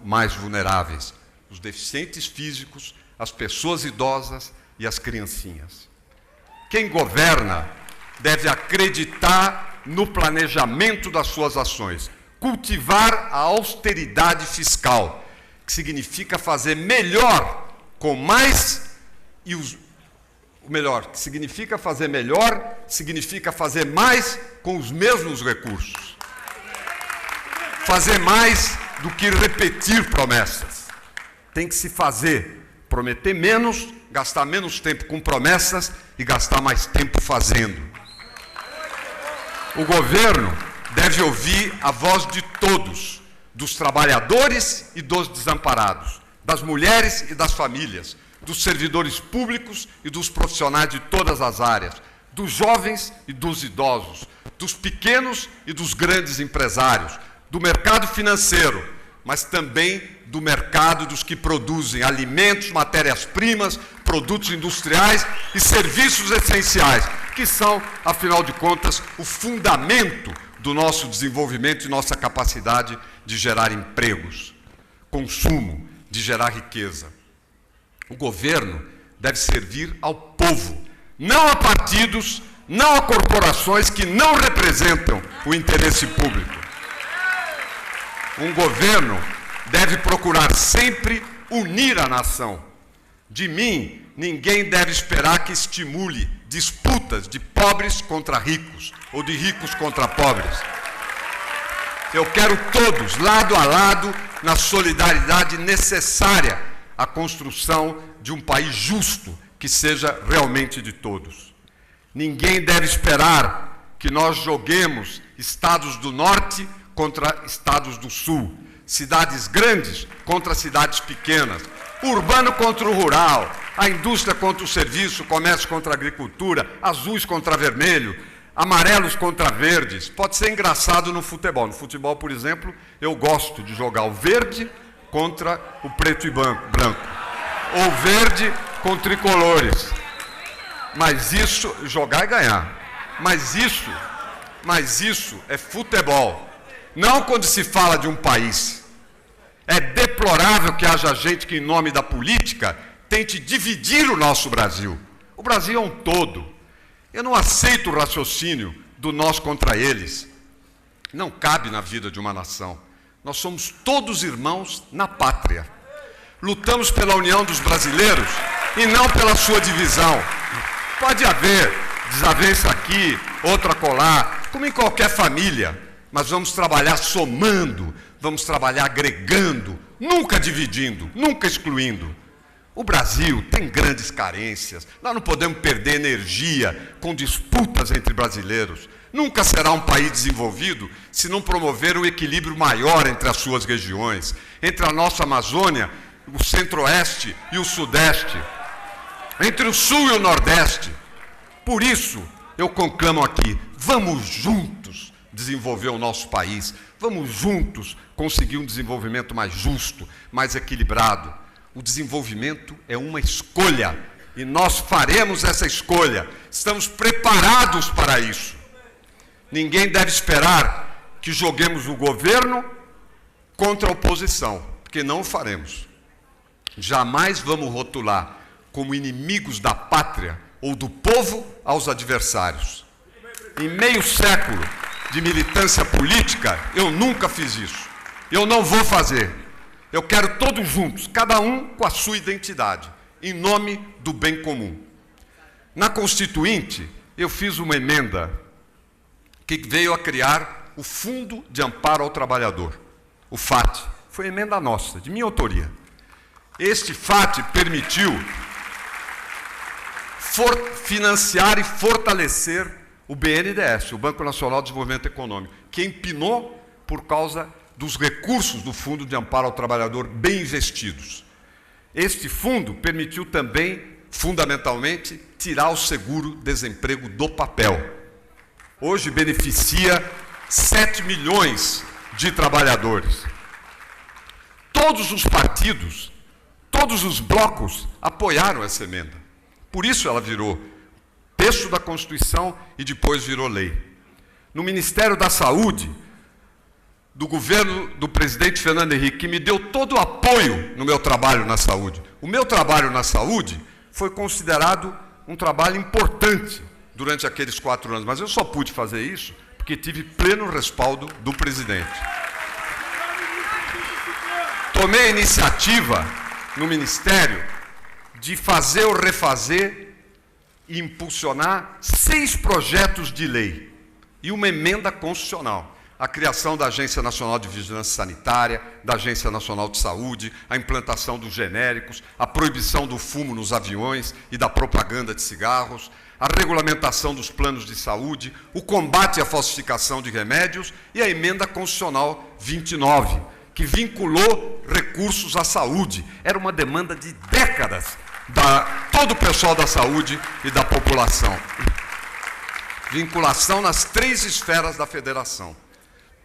mais vulneráveis: os deficientes físicos, as pessoas idosas e as criancinhas. Quem governa deve acreditar no planejamento das suas ações, cultivar a austeridade fiscal, que significa fazer melhor com mais e significa fazer mais com os mesmos recursos. Fazer mais do que repetir promessas. Tem que se fazer, prometer menos, gastar menos tempo com promessas e gastar mais tempo fazendo. O governo deve ouvir a voz de todos, dos trabalhadores e dos desamparados, das mulheres e das famílias, dos servidores públicos e dos profissionais de todas as áreas, dos jovens e dos idosos, dos pequenos e dos grandes empresários, do mercado financeiro, mas também do mercado dos que produzem alimentos, matérias-primas, produtos industriais e serviços essenciais, que são, afinal de contas, o fundamento do nosso desenvolvimento e nossa capacidade de gerar empregos, consumo, de gerar riqueza. O governo deve servir ao povo, não a partidos, não a corporações que não representam o interesse público. Um governo deve procurar sempre unir a nação. De mim, ninguém deve esperar que estimule disputas de pobres contra ricos ou de ricos contra pobres. Eu quero todos, lado a lado, na solidariedade necessária à construção de um país justo, que seja realmente de todos. Ninguém deve esperar que nós joguemos estados do norte contra estados do sul, cidades grandes contra cidades pequenas, urbano contra o rural, a indústria contra o serviço, o comércio contra a agricultura, azuis contra vermelho, amarelos contra verdes. Pode ser engraçado no futebol. No futebol, por exemplo, eu gosto de jogar o verde contra o preto e branco, ou verde com tricolores. Mas isso, jogar e ganhar. Mas isso é futebol. Não quando se fala de um país. É deplorável que haja gente que, em nome da política, tente dividir o nosso Brasil. O Brasil é um todo. Eu não aceito o raciocínio do nós contra eles. Não cabe na vida de uma nação. Nós somos todos irmãos na pátria. Lutamos pela união dos brasileiros e não pela sua divisão. Pode haver desavença aqui, outra acolá, como em qualquer família. Mas vamos trabalhar somando, vamos trabalhar agregando, nunca dividindo, nunca excluindo. O Brasil tem grandes carências, nós não podemos perder energia com disputas entre brasileiros. Nunca será um país desenvolvido se não promover um equilíbrio maior entre as suas regiões, entre a nossa Amazônia, o Centro-Oeste e o Sudeste, entre o Sul e o Nordeste. Por isso, eu conclamo aqui, vamos juntos desenvolver o nosso país, vamos juntos conseguir um desenvolvimento mais justo, mais equilibrado. O desenvolvimento é uma escolha e nós faremos essa escolha. Estamos preparados para isso. Ninguém deve esperar que joguemos o governo contra a oposição, porque não o faremos. Jamais vamos rotular como inimigos da pátria ou do povo aos adversários. Em meio século de militância política, eu nunca fiz isso. Eu não vou fazer. Eu quero todos juntos, cada um com a sua identidade, em nome do bem comum. Na Constituinte, eu fiz uma emenda que veio a criar o Fundo de Amparo ao Trabalhador, o FAT. Foi emenda nossa, de minha autoria. Este FAT permitiu financiar e fortalecer o BNDES, o Banco Nacional de Desenvolvimento Econômico, que empinou por causa dos recursos do Fundo de Amparo ao Trabalhador bem investidos. Este fundo permitiu também, fundamentalmente, tirar o seguro-desemprego do papel. Hoje beneficia 7 milhões de trabalhadores. Todos os partidos, todos os blocos apoiaram essa emenda. Por isso ela virou texto da Constituição e depois virou lei. No Ministério da Saúde, do governo do presidente Fernando Henrique, que me deu todo o apoio no meu trabalho na saúde. O meu trabalho na saúde foi considerado um trabalho importante durante aqueles 4 anos, mas eu só pude fazer isso porque tive pleno respaldo do presidente. Tomei a iniciativa no Ministério de fazer ou refazer e impulsionar 6 projetos de lei e uma emenda constitucional. A criação da Agência Nacional de Vigilância Sanitária, da Agência Nacional de Saúde, a implantação dos genéricos, a proibição do fumo nos aviões e da propaganda de cigarros, a regulamentação dos planos de saúde, o combate à falsificação de remédios e a emenda constitucional 29, que vinculou recursos à saúde. Era uma demanda de décadas todo o pessoal da saúde e da população. Vinculação nas 3 esferas da federação.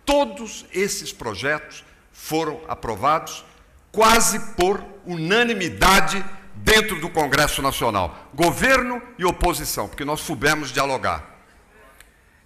Todos esses projetos foram aprovados quase por unanimidade dentro do Congresso Nacional. Governo e oposição, porque nós soubemos dialogar.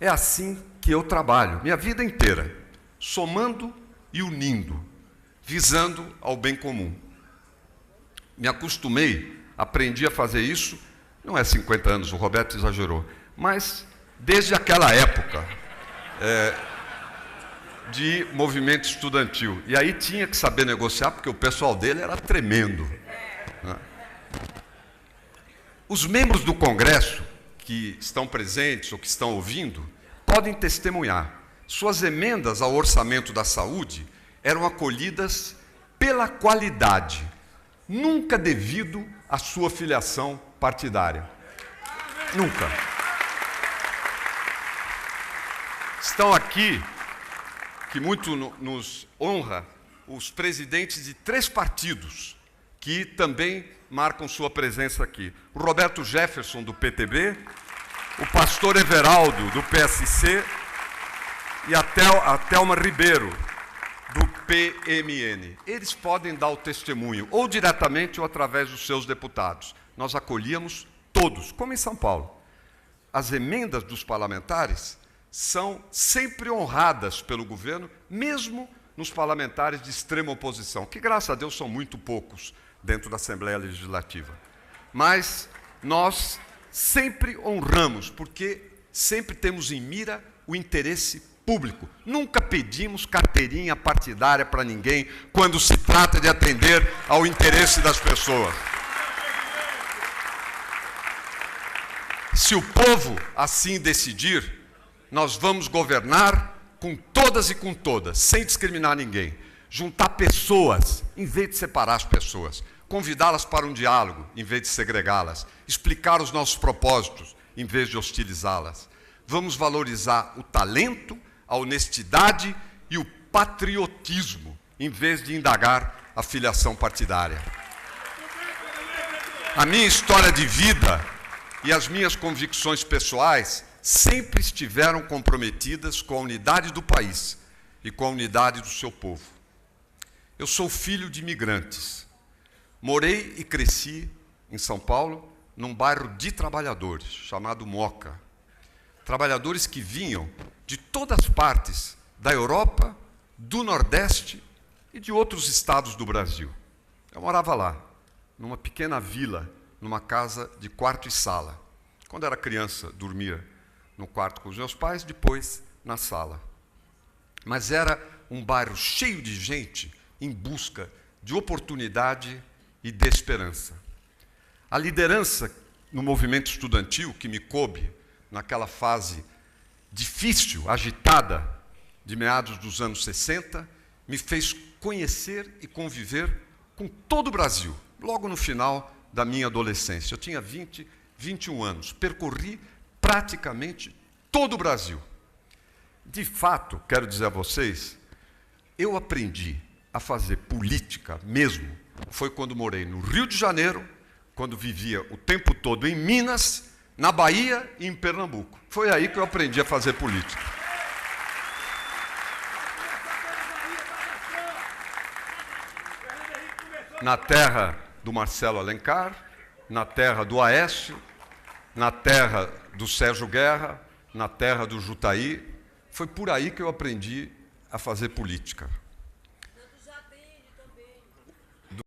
É assim que eu trabalho, minha vida inteira, somando e unindo, visando ao bem comum. Me acostumei, aprendi a fazer isso, não é 50 anos, o Roberto exagerou, mas desde aquela época de movimento estudantil. E aí tinha que saber negociar, porque o pessoal dele era tremendo. Os membros do Congresso que estão presentes ou que estão ouvindo podem testemunhar. Suas emendas ao orçamento da saúde eram acolhidas pela qualidade, nunca devido à sua filiação partidária. Nunca. Estão aqui, que muito nos honra, os presidentes de 3 partidos, que também marcam sua presença aqui. O Roberto Jefferson, do PTB, o pastor Everaldo, do PSC, e a Thelma Ribeiro, do PMN. Eles podem dar o testemunho, ou diretamente ou através dos seus deputados. Nós acolhíamos todos, como em São Paulo. As emendas dos parlamentares são sempre honradas pelo governo, mesmo nos parlamentares de extrema oposição, que, graças a Deus, são muito poucos dentro da Assembleia Legislativa. Mas nós sempre honramos, porque sempre temos em mira o interesse público. Nunca pedimos carteirinha partidária para ninguém quando se trata de atender ao interesse das pessoas. Se o povo assim decidir, nós vamos governar com todas e com todas, sem discriminar ninguém. Juntar pessoas, em vez de separar as pessoas. Convidá-las para um diálogo, em vez de segregá-las. Explicar os nossos propósitos, em vez de hostilizá-las. Vamos valorizar o talento, a honestidade e o patriotismo, em vez de indagar a filiação partidária. A minha história de vida e as minhas convicções pessoais sempre estiveram comprometidas com a unidade do país e com a unidade do seu povo. Eu sou filho de imigrantes. Morei e cresci em São Paulo, num bairro de trabalhadores, chamado Moca. Trabalhadores que vinham de todas as partes da Europa, do Nordeste e de outros estados do Brasil. Eu morava lá, numa pequena vila, numa casa de quarto e sala. Quando era criança, dormia no quarto com os meus pais, depois na sala. Mas era um bairro cheio de gente em busca de oportunidade e de esperança. A liderança no movimento estudantil, que me coube naquela fase difícil, agitada, de meados dos anos 60, me fez conhecer e conviver com todo o Brasil, logo no final da minha adolescência. Eu tinha 21 anos, percorri praticamente todo o Brasil. De fato, quero dizer a vocês, eu aprendi a fazer política mesmo, foi quando morei no Rio de Janeiro, quando vivia o tempo todo em Minas, na Bahia e em Pernambuco. Foi aí que eu aprendi a fazer política. Na terra do Marcelo Alencar, na terra do Aécio, na terra do Sérgio Guerra, na terra do Jutaí. Foi por aí que eu aprendi a fazer política.